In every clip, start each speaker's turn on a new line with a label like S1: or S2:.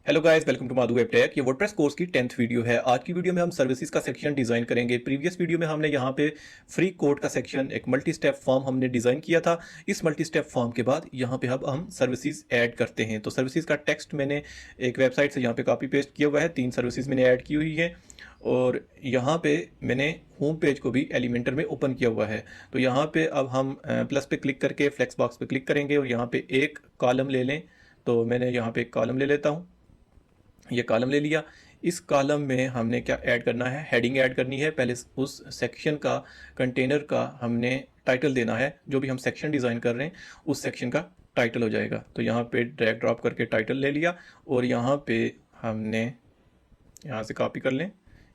S1: Hello guys, welcome to Madhu web tech. ये WordPress course की 10th video है। आज की वीडियो में हम सर्विसेज का सेक्शन डिजाइन करेंगे। प्रीवियस वीडियो में हमने यहाँ पे फ्री कोड का सेक्शन, एक मल्टी स्टेप फॉर्म हमने डिजाइन किया था। इस मल्टी स्टेप फॉर्म के बाद यहाँ पे अब हम सर्विसेज ऐड करते हैं। तो सर्विसेज का टेक्स्ट मैंने एक वेबसाइट से यहाँ पे कॉपी पेस्ट किया हुआ है। 3 सर्विसेज मैंने ऐड की हुई है और यहाँ पे मैंने होम पेज को भी एलिमेंटर में ओपन किया हुआ है। तो यहाँ पे अब हम प्लस पे क्लिक करके फ्लेक्स बॉक्स पे क्लिक करेंगे और यहाँ पे एक कॉलम ले लें। तो मैंने यहाँ पे एक कॉलम ले लेता हूँ। ये कॉलम ले लिया। इस कॉलम में हमने क्या ऐड करना है, हेडिंग ऐड करनी है। पहले उस सेक्शन का, कंटेनर का हमने टाइटल देना है। जो भी हम सेक्शन डिज़ाइन कर रहे हैं उस सेक्शन का टाइटल हो जाएगा। तो यहाँ पे ड्रैग ड्रॉप करके टाइटल ले लिया और यहाँ पे हमने यहाँ से कॉपी कर लें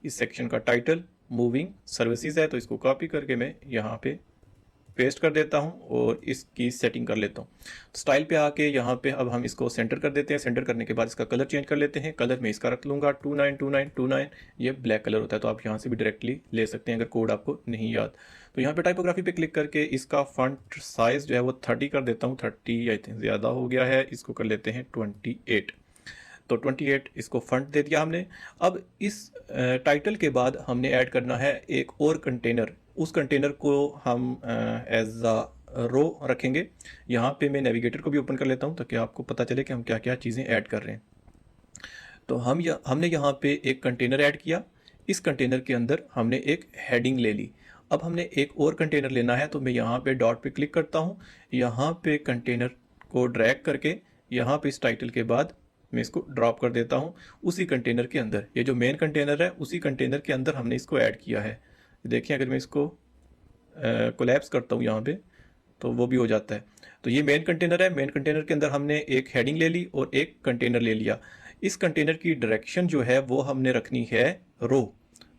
S1: इस सेक्शन का टाइटल। मूविंग सर्विसेज है तो इसको कॉपी करके मैं यहाँ पे पेस्ट कर देता हूँ और इसकी सेटिंग कर लेता हूँ। स्टाइल पे आके यहाँ पे अब हम इसको सेंटर कर देते हैं। सेंटर करने के बाद इसका कलर चेंज कर लेते हैं। कलर में इसका रख लूँगा 292929। ये ब्लैक कलर होता है तो आप यहाँ से भी डायरेक्टली ले सकते हैं अगर कोड आपको नहीं याद। तो यहाँ पे टाइपोग्राफी पे क्लिक करके इसका फॉन्ट साइज जो है वो 30 कर देता हूँ। 30 आई थिंक ज़्यादा हो गया है, इसको कर लेते हैं 28। तो 28 इसको फंट दे दिया हमने। अब इस टाइटल के बाद हमने ऐड करना है एक और कंटेनर। उस कंटेनर को हम एज अ रो रखेंगे। यहाँ पे मैं नेविगेटर को भी ओपन कर लेता हूँ ताकि आपको पता चले कि हम क्या क्या चीज़ें ऐड कर रहे हैं। तो हमने यहाँ पे एक कंटेनर ऐड किया। इस कंटेनर के अंदर हमने एक हेडिंग ले ली। अब हमने एक और कंटेनर लेना है तो मैं यहाँ पे डॉट पे क्लिक करता हूँ। यहाँ पे कंटेनर को ड्रैग करके यहाँ पे इस टाइटल के बाद मैं इसको ड्रॉप कर देता हूँ उसी कंटेनर के अंदर। ये जो मेन कंटेनर है उसी कंटेनर के अंदर हमने इसको ऐड किया है। देखिए अगर मैं इसको कोलैप्स करता हूँ यहाँ पे तो वो भी हो जाता है। तो ये मेन कंटेनर है। मेन कंटेनर के अंदर हमने एक हेडिंग ले ली और एक कंटेनर ले लिया। इस कंटेनर की डायरेक्शन जो है वो हमने रखनी है रो।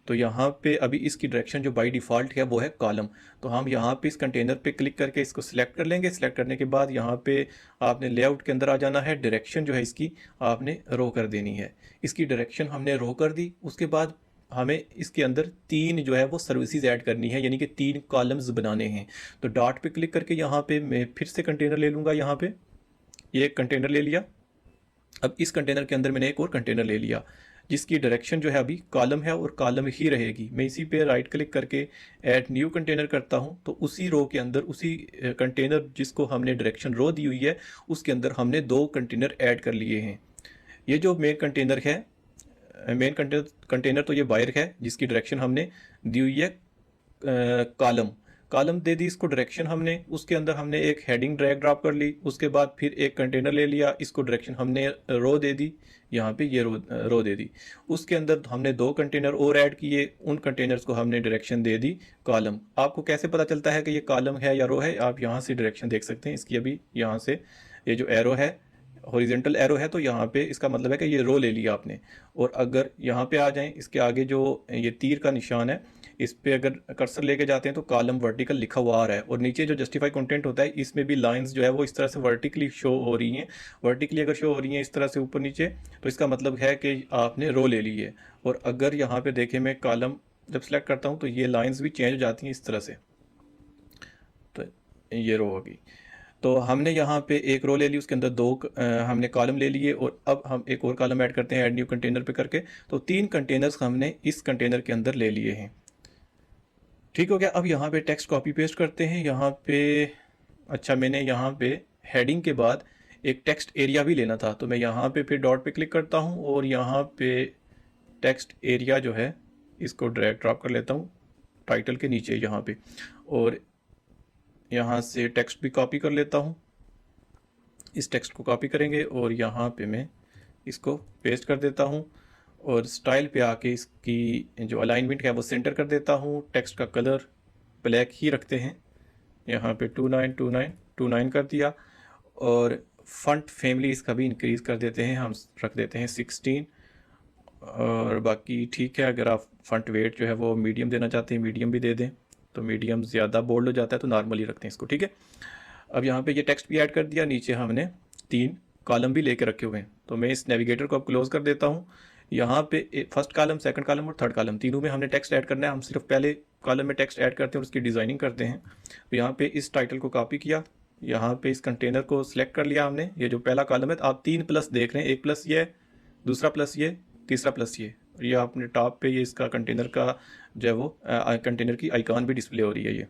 S1: तो यहाँ पे अभी इसकी डायरेक्शन जो बाय डिफ़ॉल्ट है वो है कॉलम। तो हम यहाँ पे इस कंटेनर पे क्लिक करके इसको सिलेक्ट कर लेंगे। सिलेक्ट करने के बाद यहाँ पे आपने लेआउट के अंदर आ जाना है। डायरेक्शन जो है इसकी आपने रो कर देनी है। इसकी डायरेक्शन हमने रो कर दी। उसके बाद हमें इसके अंदर 3 जो है वो सर्विसेज ऐड करनी है, यानी कि 3 कॉलम्स बनाने हैं। तो डॉट पे क्लिक करके यहाँ पे मैं फिर से कंटेनर ले लूँगा। यहाँ पे ये एक कंटेनर ले लिया। अब इस कंटेनर के अंदर मैंने एक और कंटेनर ले लिया जिसकी डायरेक्शन जो है अभी कॉलम है और कॉलम ही रहेगी। मैं इसी पे राइट क्लिक करके ऐड न्यू कंटेनर करता हूँ। तो उसी रो के अंदर, उसी कंटेनर जिसको हमने डायरेक्शन रो दी हुई है उसके अंदर हमने 2 कंटेनर ऐड कर लिए हैं। ये जो मेन कंटेनर है, मेन कंटेनर तो ये बायर है जिसकी डायरेक्शन हमने दी हुई है कॉलम दे दी इसको डायरेक्शन हमने। उसके अंदर हमने एक हेडिंग ड्रैग ड्रॉप कर ली। उसके बाद फिर एक कंटेनर ले लिया, इसको डायरेक्शन हमने रो दे दी। यहाँ पे ये रो दे दी। उसके अंदर हमने 2 कंटेनर और ऐड किए। उन कंटेनर्स को हमने डायरेक्शन दे दी कॉलम। आपको कैसे पता चलता है कि ये कॉलम है या रो है, आप यहाँ से डायरेक्शन देख सकते हैं इसकी। अभी यहाँ से ये जो एरो है, हॉरिजेंटल एरो है, तो यहाँ पे इसका मतलब है कि ये रो ले लिया आपने। और अगर यहाँ पे आ जाएं, इसके आगे जो ये तीर का निशान है इस पे अगर कर्सर लेके जाते हैं तो कॉलम वर्टिकल लिखा हुआ आ रहा है। और नीचे जो जस्टिफाई कंटेंट होता है इसमें भी लाइंस जो है वो इस तरह से वर्टिकली शो हो रही हैं। वर्टिकली अगर शो हो रही हैं इस तरह से ऊपर नीचे, तो इसका मतलब है कि आपने रो ले ली है। और अगर यहाँ पे देखें, मैं कॉलम जब सेलेक्ट करता हूँ तो ये लाइन्स भी चेंज हो जाती हैं इस तरह से। तो ये रो होगी। तो हमने यहाँ पे एक रो ले ली, उसके अंदर 2 हमने कॉलम ले लिए और अब हम एक और कॉलम ऐड करते हैं ऐड न्यू कंटेनर पे करके। तो 3 कंटेनर्स हमने इस कंटेनर के अंदर ले लिए हैं। ठीक हो गया। अब यहाँ पे टेक्स्ट कॉपी पेस्ट करते हैं। यहाँ पे अच्छा, मैंने यहाँ पे हेडिंग के बाद एक टेक्स्ट एरिया भी लेना था। तो मैं यहाँ पे फिर डॉट पे क्लिक करता हूँ और यहाँ पे टेक्स्ट एरिया जो है इसको ड्रैग ड्रॉप कर लेता हूँ टाइटल के नीचे यहाँ पे। और यहाँ से टेक्स्ट भी कॉपी कर लेता हूँ। इस टेक्स्ट को कॉपी करेंगे और यहाँ पे मैं इसको पेस्ट कर देता हूँ। और स्टाइल पे आके इसकी जो अलाइनमेंट है वो सेंटर कर देता हूँ। टेक्स्ट का कलर ब्लैक ही रखते हैं। यहाँ पे 292929 कर दिया। और फंट फैमिली इसका भी इंक्रीज़ कर देते हैं, हम रख देते हैं 16। और बाकी ठीक है, अगर आप फंट वेट जो है वो मीडियम देना चाहते हैं मीडियम भी दे दें। तो मीडियम ज़्यादा बोल्ड हो जाता है तो नॉर्मली रखते हैं इसको। ठीक है। अब यहाँ पे ये टेक्स्ट भी ऐड कर दिया। नीचे हमने 3 कॉलम भी लेके रखे हुए हैं। तो मैं इस नेविगेटर को अब क्लोज कर देता हूँ। यहाँ पे फर्स्ट कॉलम, सेकंड कॉलम और थर्ड कॉलम, तीनों में हमने टेक्स्ट ऐड करना है। हम सिर्फ पहले कॉलम में टेक्स्ट ऐड करते हैं और उसकी डिज़ाइनिंग करते हैं। तो यहाँ पे इस टाइटल को कॉपी किया, यहाँ पे इस कंटेनर को सिलेक्ट कर लिया हमने। ये जो पहला कॉलम है, आप 3 प्लस देख रहे हैं, 1 प्लस ये है दूसरा प्लस ये, तीसरा प्लस ये आपने टॉप पे ये इसका कंटेनर का जो है वो कंटेनर की आइकॉन भी डिस्प्ले हो रही है ये।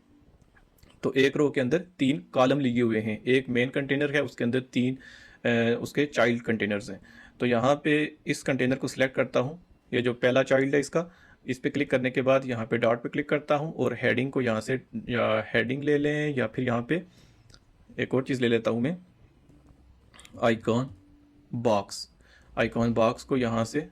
S1: तो एक रो के अंदर 3 कॉलम लिए हुए हैं, एक मेन कंटेनर है उसके अंदर 3 उसके चाइल्ड कंटेनर्स हैं। तो यहाँ पे इस कंटेनर को सिलेक्ट करता हूँ, ये जो पहला चाइल्ड है इसका, इस पे क्लिक करने के बाद यहाँ पे डॉट पे क्लिक करता हूँ और हेडिंग को यहाँ से या हेडिंग ले लें या फिर यहाँ पे एक और चीज़ ले लेता हूँ मैं, आइकॉन बॉक्स। आइकॉन बॉक्स को यहाँ से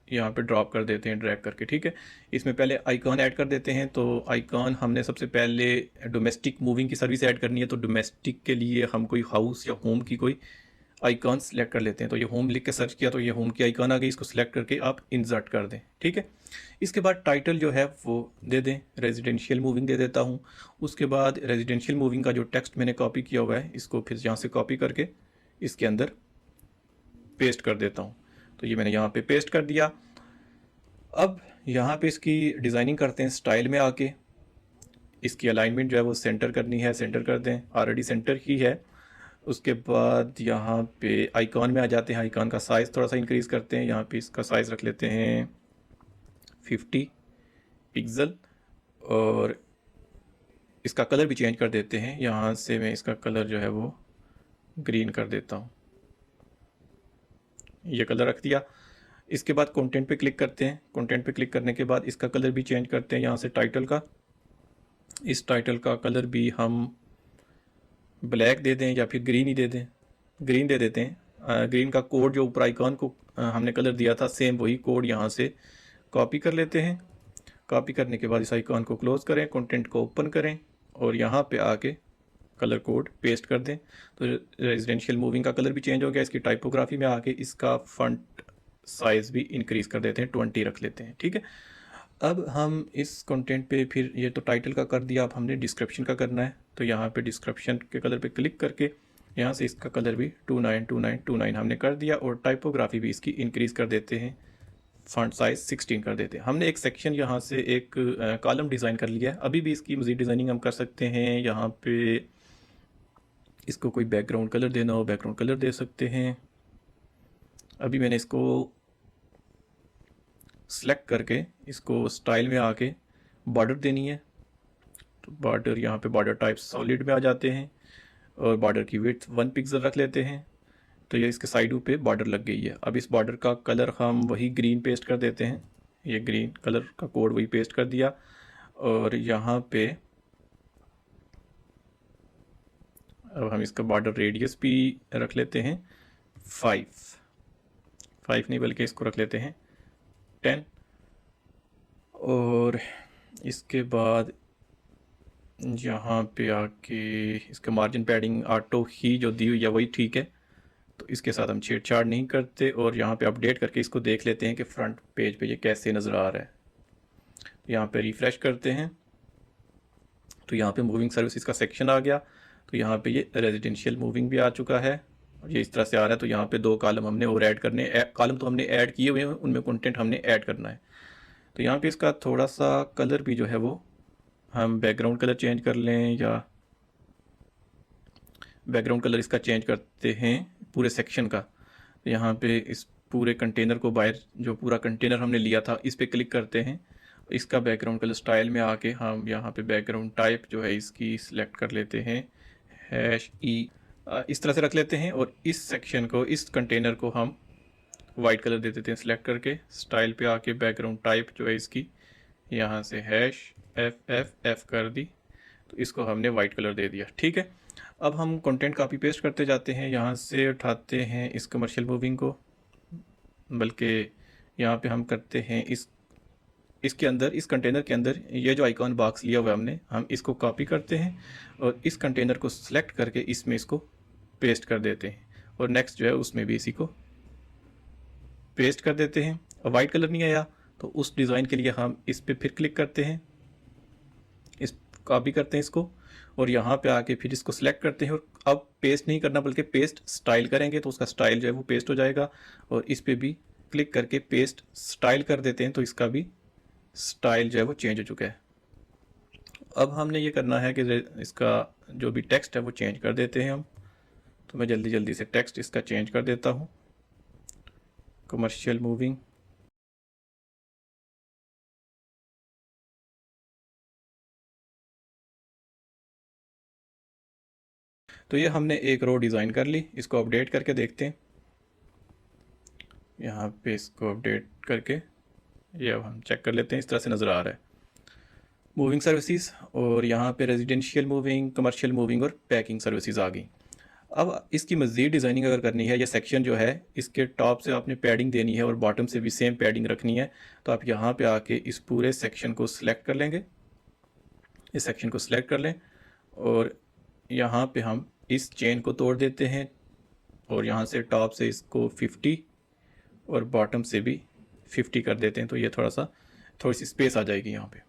S1: यहाँ पे ड्रॉप कर देते हैं ड्रैग करके, ठीक है। इसमें पहले आइकॉन ऐड कर देते हैं। तो आइकॉन हमने सबसे पहले डोमेस्टिक मूविंग की सर्विस ऐड करनी है, तो डोमेस्टिक के लिए हम कोई हाउस या होम की कोई आइकॉन सेलेक्ट कर लेते हैं। तो ये होम लिख के सर्च किया तो ये होम की आइकॉन आ गई, इसको सिलेक्ट करके आप इंसर्ट कर दें, ठीक है। इसके बाद टाइटल जो है वो दे दें, रेजिडेंशियल मूविंग दे देता हूँ। उसके बाद रेजिडेंशियल मूविंग का जो टेक्स्ट मैंने कॉपी किया हुआ है इसको फिर यहाँ से कॉपी करके इसके अंदर पेस्ट कर देता हूँ। तो ये मैंने यहाँ पे पेस्ट कर दिया। अब यहाँ पे इसकी डिज़ाइनिंग करते हैं, स्टाइल में आके इसकी अलाइनमेंट जो है वो सेंटर करनी है, सेंटर कर दें, ऑलरेडी सेंटर ही है। उसके बाद यहाँ पे आइकॉन में आ जाते हैं, आइकॉन का साइज़ थोड़ा सा इंक्रीज़ करते हैं, यहाँ पे इसका साइज़ रख लेते हैं 50 पिक्सल और इसका कलर भी चेंज कर देते हैं। यहाँ से मैं इसका कलर जो है वो ग्रीन कर देता हूँ, ये कलर रख दिया। इसके बाद कंटेंट पे क्लिक करते हैं, कंटेंट पे क्लिक करने के बाद इसका कलर भी चेंज करते हैं। यहाँ से टाइटल का, इस टाइटल का कलर भी हम ब्लैक दे दें या फिर ग्रीन ही दे दें, ग्रीन दे देते हैं। ग्रीन का कोड जो ऊपर आइकॉन को हमने कलर दिया था सेम वही कोड यहाँ से कॉपी कर लेते हैं। कॉपी करने के बाद इस आइकॉन को क्लोज करें, कंटेंट को ओपन करें और यहाँ पे आके कलर कोड पेस्ट कर दें। तो रेजिडेंशियल मूविंग का कलर भी चेंज हो गया। इसकी टाइपोग्राफी में आके इसका फंट साइज़ भी इंक्रीज़ कर देते हैं, 20 रख लेते हैं, ठीक है। अब हम इस कंटेंट पे फिर ये तो टाइटल का कर दिया, अब हमने डिस्क्रिप्शन का करना है। तो यहाँ पे डिस्क्रिप्शन के कलर पे क्लिक करके यहाँ से इसका कलर भी 292929 हमने कर दिया और टाइपोग्राफी भी इसकी इंक्रीज़ कर देते हैं, फॉन्ट साइज़ 16 कर देते हैं। हमने एक सेक्शन यहाँ से एक कॉलम डिज़ाइन कर लिया है। अभी भी इसकी मज़ीद डिज़ाइनिंग हम कर सकते हैं। यहाँ पे इसको कोई बैकग्राउंड कलर देना हो बैकग्राउंड कलर दे सकते हैं। अभी मैंने इसको सेलेक्ट करके इसको स्टाइल में आके बॉर्डर देनी है। तो बॉर्डर यहाँ पे बॉर्डर टाइप सॉलिड में आ जाते हैं और बॉर्डर की विड्थ 1 पिक्सल रख लेते हैं। तो ये इसके साइडों पे बॉर्डर लग गई है। अब इस बॉर्डर का कलर हम वही ग्रीन पेस्ट कर देते हैं, ये ग्रीन कलर का कोड वही पेस्ट कर दिया और यहाँ पे अब हम इसका बॉर्डर रेडियस भी रख लेते हैं 5 नहीं बल्कि इसको रख लेते हैं 10। और इसके बाद यहाँ पे आके इसका मार्जिन पैडिंग ऑटो ही जो दी हुई है वही ठीक है, तो इसके साथ हम छेड़छाड़ नहीं करते। और यहाँ पे अपडेट करके इसको देख लेते हैं कि फ्रंट पेज पे ये कैसे नज़र आ रहा है। तो यहाँ पे रिफ़्रेश करते हैं तो यहाँ पे मूविंग सर्विसेज का सेक्शन आ गया। तो यहाँ पे ये रेजिडेंशियल मूविंग भी आ चुका है और ये इस तरह से आ रहा है। तो यहाँ पे 2 कॉलम हमने और ऐड करने, कॉलम तो हमने ऐड किए हुए हैं, उनमें कंटेंट हमने ऐड करना है। तो यहाँ पे इसका थोड़ा सा कलर भी जो है वो हम बैकग्राउंड कलर चेंज कर लें या बैकग्राउंड कलर इसका चेंज करते हैं पूरे सेक्शन का। तो यहाँ पे इस पूरे कंटेनर को बाहर जो पूरा कंटेनर हमने लिया था इस पर क्लिक करते हैं। इसका बैकग्राउंड कलर स्टाइल में आके हम यहाँ पे बैकग्राउंड टाइप जो है इसकी सिलेक्ट कर लेते हैं #E, इस तरह से रख लेते हैं। और इस सेक्शन को, इस कंटेनर को हम वाइट कलर दे देते हैं सिलेक्ट करके। स्टाइल पे आके बैकग्राउंड टाइप जो है इसकी यहाँ से #FFF कर दी, तो इसको हमने वाइट कलर दे दिया, ठीक है। अब हम कंटेंट कॉपी पेस्ट करते जाते हैं, यहाँ से उठाते हैं इस कमर्शियल मूविंग को, बल्कि यहाँ पे हम करते हैं इसके अंदर, इस कंटेनर के अंदर ये जो आइकॉन बॉक्स लिया हुआ है हमने, हम इसको कॉपी करते हैं और इस कंटेनर को सिलेक्ट करके इसमें इसको पेस्ट कर देते हैं और नेक्स्ट जो है उसमें भी इसी को पेस्ट कर देते हैं। और वाइट कलर नहीं आया तो उस डिज़ाइन के लिए हम इस पर फिर क्लिक करते हैं, इस कॉपी करते हैं इसको और यहाँ पे आके फिर इसको सिलेक्ट करते हैं। और अब पेस्ट नहीं करना बल्कि पेस्ट स्टाइल करेंगे तो उसका स्टाइल जो है वो पेस्ट हो जाएगा। और इस पे भी क्लिक करके पेस्ट स्टाइल कर देते हैं तो इसका भी स्टाइल जो है वो चेंज हो चुका है। अब हमने ये करना है कि इसका जो भी टेक्स्ट है वो चेंज कर देते हैं हम। तो मैं जल्दी जल्दी से टेक्स्ट इसका चेंज कर देता हूँ। कमर्शियल मूविंग, तो ये हमने एक रो डिज़ाइन कर ली। इसको अपडेट करके देखते हैं। यहाँ पे इसको अपडेट करके ये अब हम चेक कर लेते हैं। इस तरह से नज़र आ रहा है मूविंग सर्विसेज, और यहाँ पे रेजिडेंशियल मूविंग, कमर्शियल मूविंग और पैकिंग सर्विसेज आ गई। अब इसकी मज़ीद डिज़ाइनिंग अगर करनी है, ये सेक्शन जो है इसके टॉप से आपने पैडिंग देनी है और बॉटम से भी सेम पैडिंग रखनी है, तो आप यहाँ पे आके इस पूरे सेक्शन को सिलेक्ट कर लेंगे। इस सेक्शन को सिलेक्ट कर लें और यहाँ पे हम इस चेन को तोड़ देते हैं और यहाँ से टॉप से इसको 50 और बॉटम से भी 50 कर देते हैं, तो ये थोड़ी सी स्पेस आ जाएगी यहाँ पे।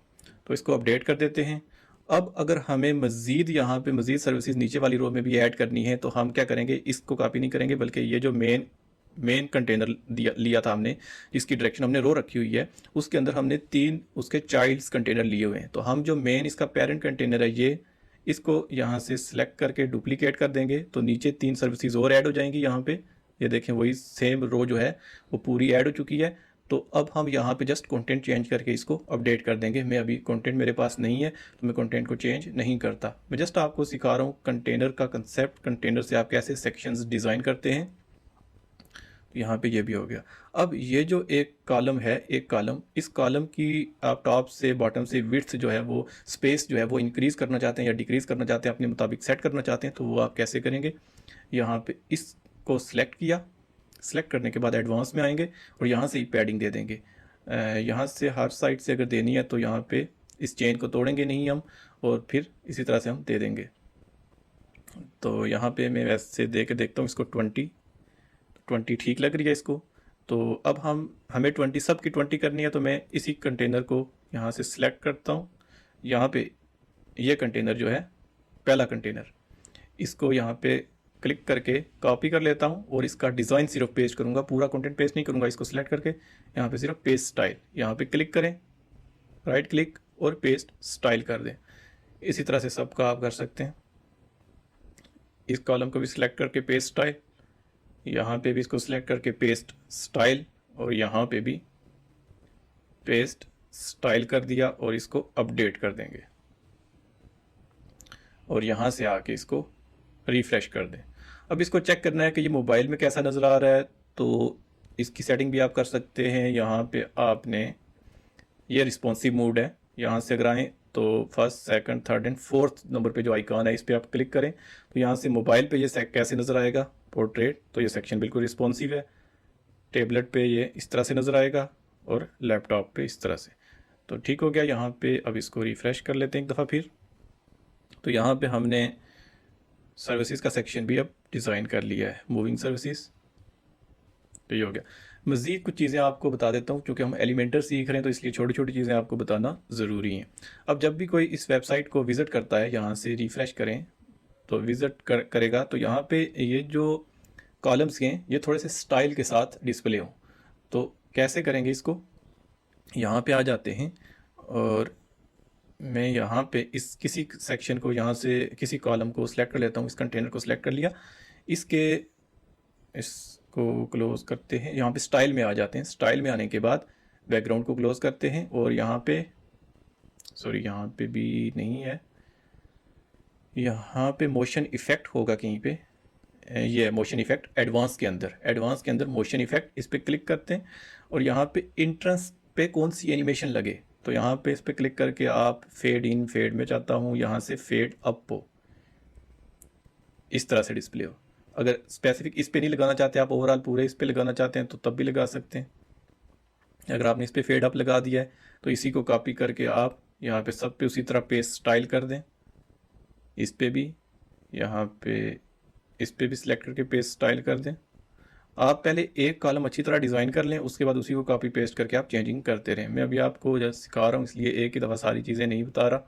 S1: तो इसको अपडेट कर देते हैं। अब अगर हमें मज़ीद यहाँ पे मज़ीद सर्विसेज नीचे वाली रो में भी ऐड करनी है, तो हम क्या करेंगे, इसको कॉपी नहीं करेंगे, बल्कि ये जो मेन कंटेनर लिया था हमने, जिसकी डायरेक्शन हमने रो रखी हुई है, उसके अंदर हमने 3 उसके चाइल्ड्स कंटेनर लिए हुए हैं। तो हम जो मेन इसका पेरेंट कंटेनर है, ये इसको यहाँ से सिलेक्ट करके डुप्लीकेट कर देंगे, तो नीचे 3 सर्विसेज और ऐड हो जाएंगी। यहाँ पे ये देखें, वही सेम रो जो है वो पूरी ऐड हो चुकी है। तो अब हम यहाँ पे जस्ट कंटेंट चेंज करके इसको अपडेट कर देंगे। मैं अभी कंटेंट मेरे पास नहीं है, तो मैं कंटेंट को चेंज नहीं करता। मैं जस्ट आपको सिखा रहा हूँ कंटेनर का कंसेप्ट, कंटेनर से आप कैसे सेक्शंस डिज़ाइन करते हैं। तो यहाँ पे ये भी हो गया। अब ये जो एक कॉलम है, एक कॉलम, इस कॉलम की आप टॉप से बॉटम से विड्थ जो है, वो स्पेस जो है वो इंक्रीज़ करना चाहते हैं या डिक्रीज़ करना चाहते हैं, अपने मुताबिक सेट करना चाहते हैं, तो वो आप कैसे करेंगे। यहाँ पे इसको सिलेक्ट किया, सेलेक्ट करने के बाद एडवांस में आएंगे और यहाँ से ही पैडिंग दे देंगे। यहाँ से हर साइड से अगर देनी है तो यहाँ पे इस चेन को तोड़ेंगे नहीं हम, और फिर इसी तरह से हम दे देंगे। तो यहाँ पे मैं वैसे दे के देखता हूँ इसको 20 ठीक लग रही है इसको। तो अब हमें 20 सब की 20 करनी है, तो मैं इसी कंटेनर को यहाँ से सिलेक्ट करता हूँ। यहाँ पे ये कंटेनर जो है पहला कंटेनर, इसको यहाँ पे क्लिक करके कॉपी कर लेता हूँ और इसका डिज़ाइन सिर्फ पेस्ट करूँगा, पूरा कंटेंट पेस्ट नहीं करूँगा। इसको सिलेक्ट करके यहाँ पे सिर्फ पेस्ट स्टाइल, यहाँ पे क्लिक करें, राइट क्लिक और पेस्ट स्टाइल कर दें। इसी तरह से सबका आप कर सकते हैं। इस कॉलम को भी सिलेक्ट करके पेस्ट स्टाइल, यहाँ पे भी इसको सिलेक्ट करके पेस्ट स्टाइल और यहाँ पे भी पेस्ट स्टाइल कर दिया और इसको अपडेट कर देंगे और यहाँ से आके इसको रिफ़्रेश कर दें। अब इसको चेक करना है कि ये मोबाइल में कैसा नज़र आ रहा है, तो इसकी सेटिंग भी आप कर सकते हैं। यहाँ पे आपने ये रिस्पॉन्सिव मोड है, यहाँ से अगर आएँ तो first, second, third and fourth number पे जो आइकॉन है इस पर आप क्लिक करें, तो यहाँ से मोबाइल पे ये कैसे नज़र आएगा, पोर्ट्रेट, तो ये सेक्शन बिल्कुल रिस्पॉन्सिव है। टेबलेट पे ये इस तरह से नज़र आएगा और लैपटॉप पे इस तरह से। तो ठीक हो गया। यहाँ पे अब इसको रिफ़्रेश कर लेते हैं एक दफ़ा फिर। तो यहाँ पे हमने सर्विसेज का सेक्शन भी अब डिज़ाइन कर लिया है, मूविंग सर्विसेज। तो ये हो गया। मज़ीद कुछ चीज़ें आपको बता देता हूँ, क्योंकि हम एलिमेंटर सीख रहे हैं तो इसलिए छोटी छोटी चीज़ें आपको बताना ज़रूरी हैं। अब जब भी कोई इस वेबसाइट को विज़िट करता है, यहाँ से रिफ़्रेश करें तो विज़िट करेगा, तो यहाँ पे ये जो कॉलम्स हैं ये थोड़े से स्टाइल के साथ डिस्प्ले हों। तो कैसे करेंगे इसको, यहाँ पे आ जाते हैं और मैं यहाँ पे इस किसी सेक्शन को, यहाँ से किसी कॉलम को सिलेक्ट कर लेता हूँ। इस कंटेनर को सिलेक्ट कर लिया, इसको क्लोज़ करते हैं। यहाँ पे स्टाइल में आ जाते हैं। स्टाइल में आने के बाद बैकग्राउंड को क्लोज़ करते हैं और यहाँ पे यहाँ पे भी नहीं है, यहाँ पे मोशन इफ़ेक्ट होगा कहीं पे, ये मोशन इफ़ेक्ट एडवांस के अंदर मोशन इफ़ेक्ट, इस पर क्लिक करते हैं और यहाँ पे इंट्रेंस पे कौन सी एनिमेशन लगे, तो यहाँ पे इस पर क्लिक करके आप फेड इन, फेड में चाहता हूँ यहाँ से फेड अप हो, इस तरह से डिस्प्ले हो। अगर स्पेसिफिक इस पर नहीं लगाना चाहते आप, ओवरऑल पूरे इस पर लगाना चाहते हैं तो तब भी लगा सकते हैं। अगर आपने इस पर फेड अप लगा दिया है तो इसी को कॉपी करके आप यहाँ पे सब पे उसी तरह पेस्ट स्टाइल कर दें। इस पे भी, यहाँ पे इस पे भी सिलेक्ट करके पेस्ट स्टाइल कर दें। आप पहले एक कॉलम अच्छी तरह डिज़ाइन कर लें, उसके बाद उसी को कॉपी पेस्ट करके आप चेंजिंग करते रहें। मैं अभी आपको जस्ट सिखा रहा हूँ, इसलिए एक ही दफ़ा सारी चीज़ें नहीं बता रहा,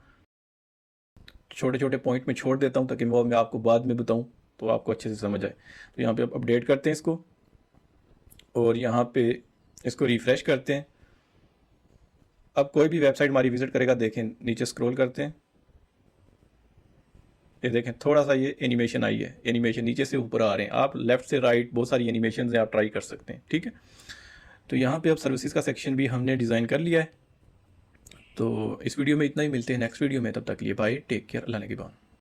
S1: छोटे छोटे पॉइंट में छोड़ देता हूँ ताकि वो मैं आपको बाद में बताऊँ तो आपको अच्छे से समझ आए। तो यहाँ पे आप अपडेट करते हैं इसको और यहाँ पे इसको रिफ़्रेश करते हैं। अब कोई भी वेबसाइट हमारी विज़िट करेगा, देखें नीचे स्क्रॉल करते हैं, ये देखें थोड़ा सा ये एनिमेशन आई है, एनिमेशन नीचे से ऊपर आ रहे हैं। आप लेफ़्ट से राइट बहुत सारी एनिमेशन हैं, आप ट्राई कर सकते हैं, ठीक है। तो यहाँ पे अब सर्विसेज का सेक्शन भी हमने डिज़ाइन कर लिया है। तो इस वीडियो में इतना ही, मिलते हैं नेक्स्ट वीडियो में, तब तक के लिए बाय, टेक केयर, अल्लाह ने के बाद।